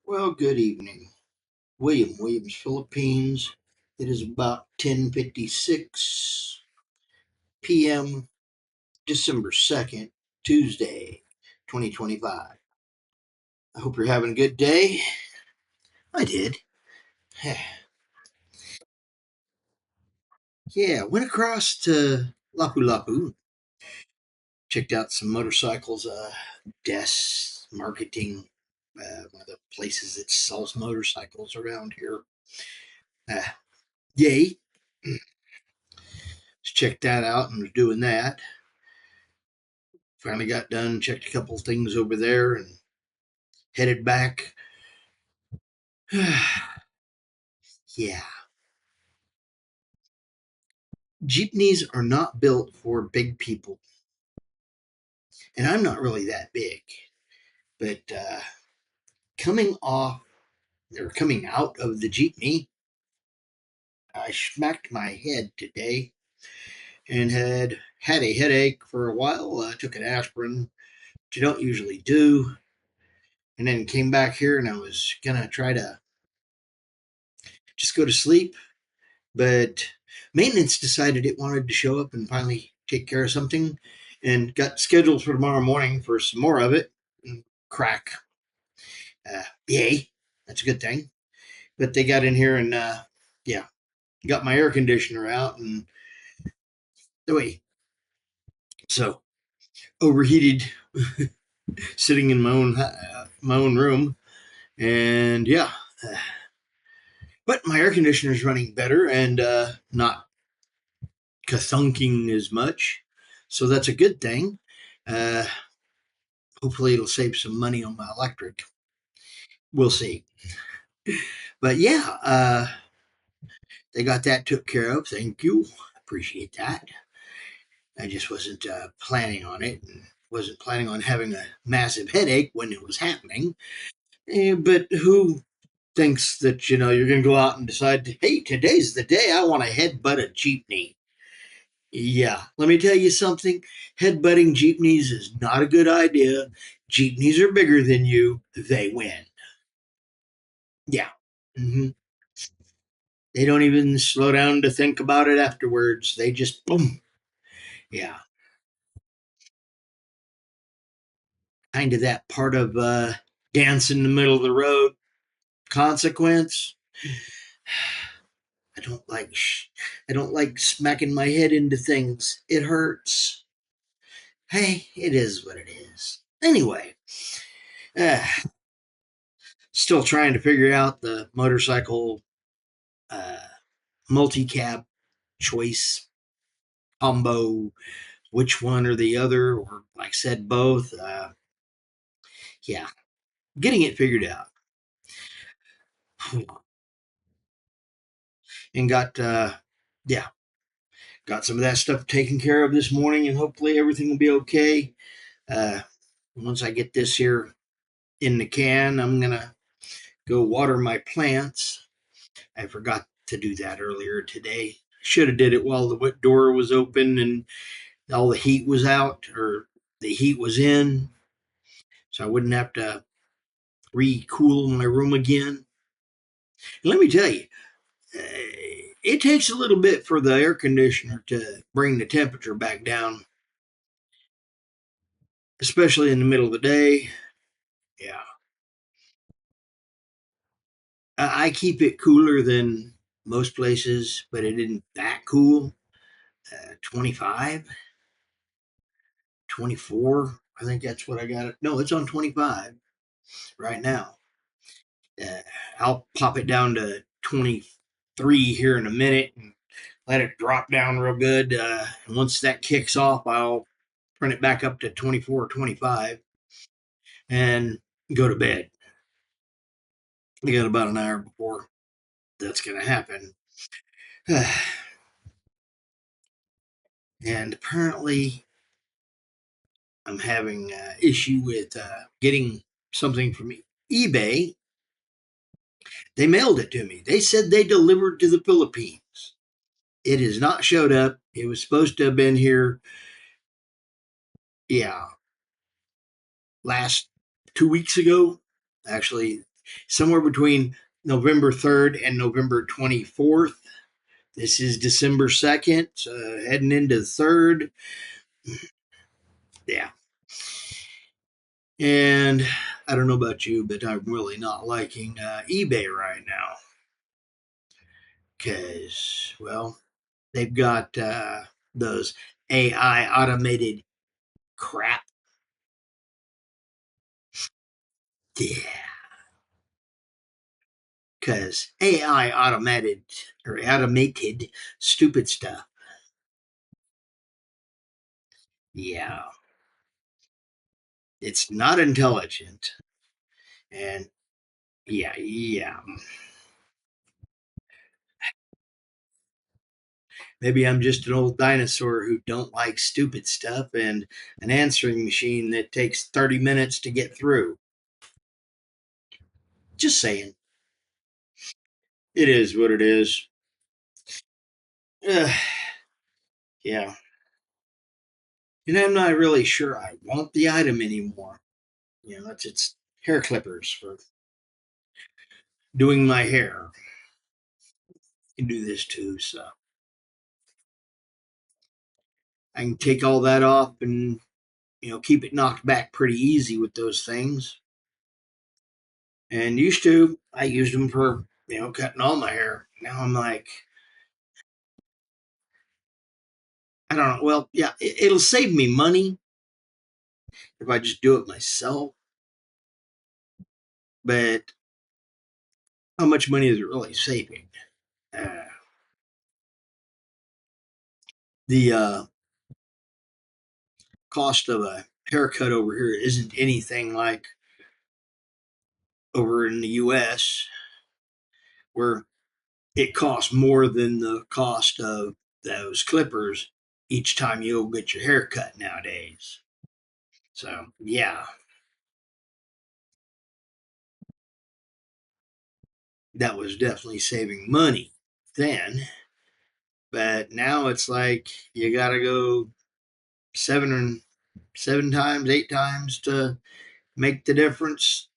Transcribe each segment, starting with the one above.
Well, good evening. Williams, Philippines. It is about 10:56 p.m. December 2nd, Tuesday, 2025. I hope you're having a good day. I did. Yeah, went across to Lapu-Lapu, checked out some motorcycles, Des Marketing, one of the places that sells motorcycles around here. Uh, Yay. Checked that out and was doing that. Finally got done, checked a couple things over there, and headed back. Yeah, jeepneys are not built for big people, and I'm not really that big. But coming off or coming out of the jeepney, I smacked my head today and had a headache for a while. Took an aspirin, which I don't usually do, and then came back here and I was gonna try to just go to sleep. But maintenance decided it wanted to show up and finally take care of something and got scheduled for tomorrow morning for some more of it. Crack. Yay. That's a good thing. But they got in here and, yeah, got my air conditioner out and wait. So overheated sitting in my own room. And yeah, but my air conditioner is running better and not kathunking as much. So that's a good thing. Uh, Hopefully it'll save some money on my electric. We'll see. But yeah, they got that took care of. Thank you. Appreciate that. I just wasn't planning on it and wasn't planning on having a massive headache when it was happening. But who thinks that, you're going to go out and decide, hey, today's the day I want to headbutt a jeepney? Yeah, let me tell you something. Headbutting jeepneys is not a good idea. Jeepneys are bigger than you. They win. Yeah. Hmm. They don't even slow down to think about it afterwards. They just boom. Yeah, kind of that part of dance in the middle of the road consequence. I don't like I don't like smacking my head into things. It hurts. Hey, it is what it is. Anyway, uh, still trying to figure out the motorcycle uh, multi-cab choice combo, which one or the other, or like I said, both. Yeah, getting it figured out. And yeah, got some of that stuff taken care of this morning, and hopefully everything will be okay. Uh, Once I get this here in the can, I'm gonna go water my plants. I forgot to do that earlier today. Should have did it while the door was open and all the heat was out or the heat was in, so I wouldn't have to re-cool my room again. And let me tell you, it takes a little bit for the air conditioner to bring the temperature back down, especially in the middle of the day. Yeah, I keep it cooler than most places, but it isn't that cool. 25, 24. I think that's what I got it. No, it's on 25 right now. Uh, I'll pop it down to 23 here in a minute and let it drop down real good. And once that kicks off, I'll turn it back up to 24 or 25 and go to bed. I got about an hour before that's going to happen. And apparently, I'm having an issue with getting something from eBay. They mailed it to me. They said they delivered to the Philippines. It has not showed up. It was supposed to have been here, yeah, last 2 weeks ago. Actually, somewhere between November 3rd and November 24th. This is December 2nd, heading into the 3rd. Yeah. And I don't know about you, but I'm really not liking eBay right now because, well, they've got those AI automated crap. Yeah. Because AI automated stupid stuff. Yeah. It's not intelligent. And yeah. Maybe I'm just an old dinosaur who don't like stupid stuff and an answering machine that takes 30 minutes to get through. Just saying. It is what it is. Yeah. And I'm not really sure I want the item anymore. It's hair clippers for doing my hair. I can do this too, so I can take all that off and keep it knocked back pretty easy with those things. And I used them for cutting all my hair. Now I'm like, I don't know. Well, yeah, it'll save me money if I just do it myself. But how much money is it really saving? Uh, the cost of a haircut over here isn't anything like over in the U.S., where it costs more than the cost of those clippers each time you go get your hair cut nowadays. So, yeah, that was definitely saving money then. But now it's like you got to go seven times, 8 times to make the difference.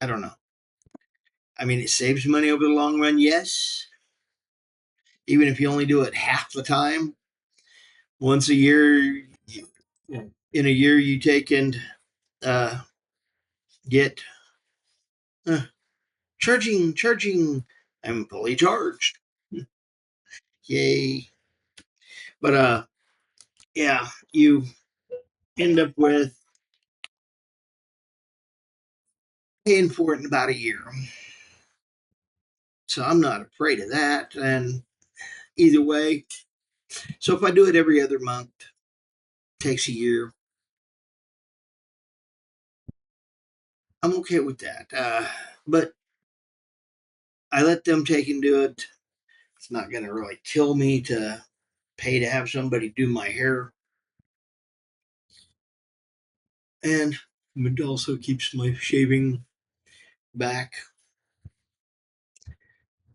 I don't know. I mean, it saves money over the long run, yes. Even if you only do it half the time, once a year, in a year, you take and uh, get uh, charging. I'm fully charged. Yay. But yeah, you end up with paying for it in about a year. So I'm not afraid of that. And either way, so if I do it every other month, takes a year, I'm okay with that. But I let them take and do it. It's not going to really kill me to pay to have somebody do my hair. And it also keeps my shaving back.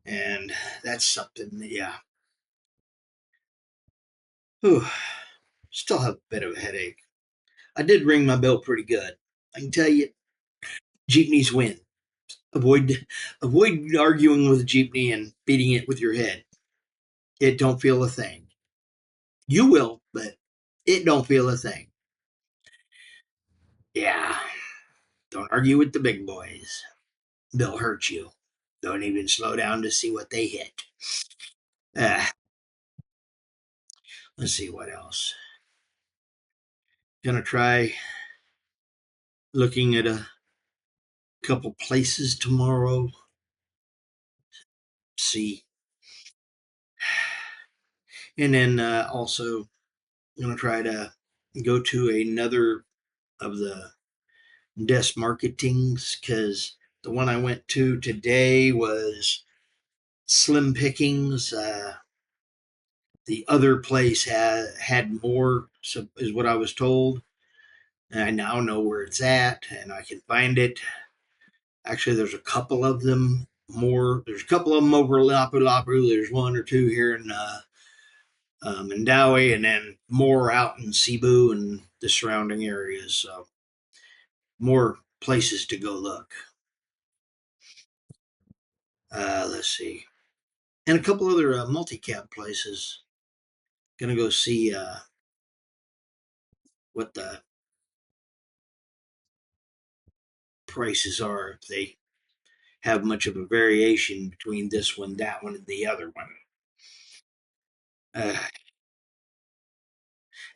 And that's something, yeah. Whew, still have a bit of a headache. I did ring my bell pretty good. I can tell you, jeepneys win. Avoid avoid arguing with a jeepney and beating it with your head. It don't feel a thing. You will, but it don't feel a thing. Yeah. Don't argue with the big boys. They'll hurt you. Don't even slow down to see what they hit. Uh, let's see what else. Gonna try looking at a couple places tomorrow. See. And then also gonna try to go to another of the desk marketings because the one I went to today was slim pickings. The other place had more, so is what I was told. And I now know where it's at, and I can find it. Actually, there's a couple of them more. There's a couple of them over Lapu Lapu. There's one or two here in Mandawi, and then more out in Cebu and the surrounding areas. So more places to go look. Let's see. And a couple other multi-cab places. Gonna go see what the prices are, if they have much of a variation between this one, that one, and the other one. Uh,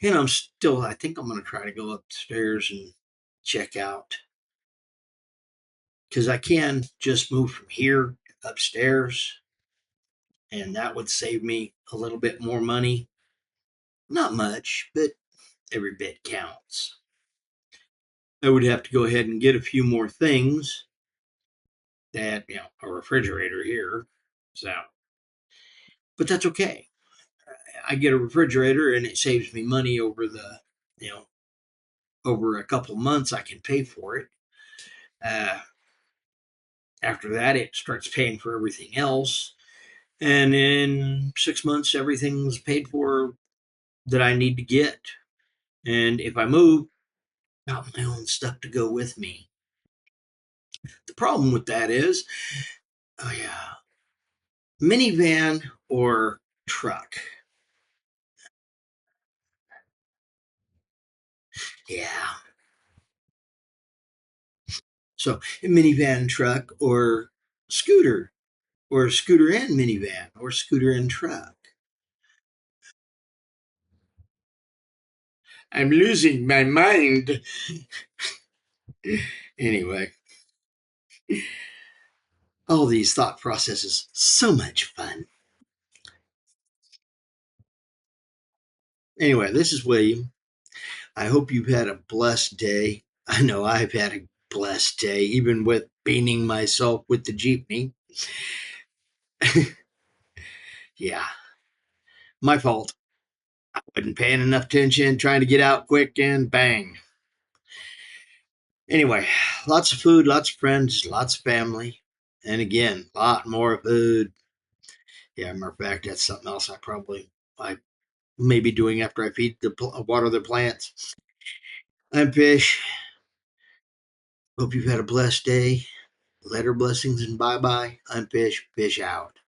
I think I'm going to try to go upstairs and check out, because I can just move from here upstairs, and that would save me a little bit more money. Not much, but every bit counts. I would have to go ahead and get a few more things, that, a refrigerator here. So, but that's okay. I get a refrigerator and it saves me money you know, over a couple months. I can pay for it. Uh, After that, it starts paying for everything else. And in 6 months, everything's paid for that I need to get. And if I move, I got my own stuff to go with me. The problem with that is, oh yeah, minivan or truck. Yeah. So minivan, truck, scooter, or scooter and minivan, or scooter and truck. I'm losing my mind. Anyway, all these thought processes, so much fun. Anyway, this is William. I hope you've had a blessed day. I know I've had a blessed day, even with beaning myself with the jeepney. Yeah, my fault. I wasn't paying enough attention, trying to get out quick, and bang. Anyway, lots of food, lots of friends, lots of family. And again, a lot more food. Yeah, matter of fact, that's something else I may be doing after I water the plants. I'm Fish. Hope you've had a blessed day. Letter blessings and bye bye. I'm Fish. Fish out.